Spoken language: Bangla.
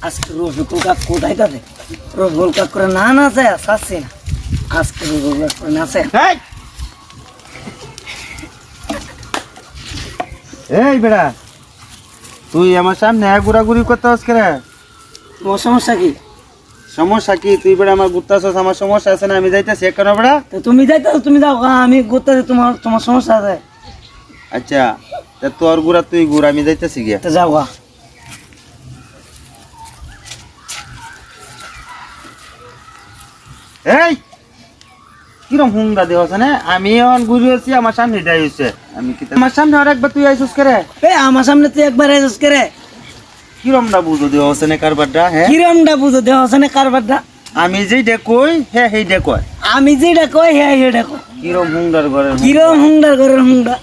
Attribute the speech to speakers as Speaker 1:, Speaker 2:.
Speaker 1: আজকে রফিকুল কাক কোথায় কাছে রফিকুল কাক করে না যায় আসছে না আজকে রফিকুল কাক করে নাচে
Speaker 2: এই বেড়া তুই আমার সামনে ঘোরাঘুরি করতে আজকে রে
Speaker 1: তোমার সমস্যা কি
Speaker 2: সমস্যা কি তুই বেড়া আমার ঘুরতে আসছ আমার সমস্যা আছে না আমি যাইতেছি কেন বেড়া
Speaker 1: তো তুমি যাইতে তুমি যাও আমি ঘুরতে তোমার তোমার সমস্যা আছে
Speaker 2: আচ্ছা তা তোর ঘুরা তুই ঘুর আমি যাইতেছি গিয়া
Speaker 1: তো যাও গা
Speaker 2: এই কিরম হুঙ্গা দেওয়া আছে না আমি এখন ঘুরে আছি আমার সামনে এটাই হয়েছে আমি কি আমার সামনে আর একবার তুই আইসুস করে
Speaker 1: আমার সামনে তুই একবার এসেছিস করে
Speaker 2: কিরমটা বুঝো দেওয়া আছে না কারবারটা হ্যাঁ
Speaker 1: কিরমটা বুঝো দেওয়া আছে না কারবারটা
Speaker 2: আমি যেইটা কই হ্যাঁ সেইটা কয়
Speaker 1: আমি যেটা কই হ্যাঁ সেটা কই
Speaker 2: কিরম হুঙ্গার ঘরে
Speaker 1: কিরম হুংডার ঘরের হুংডা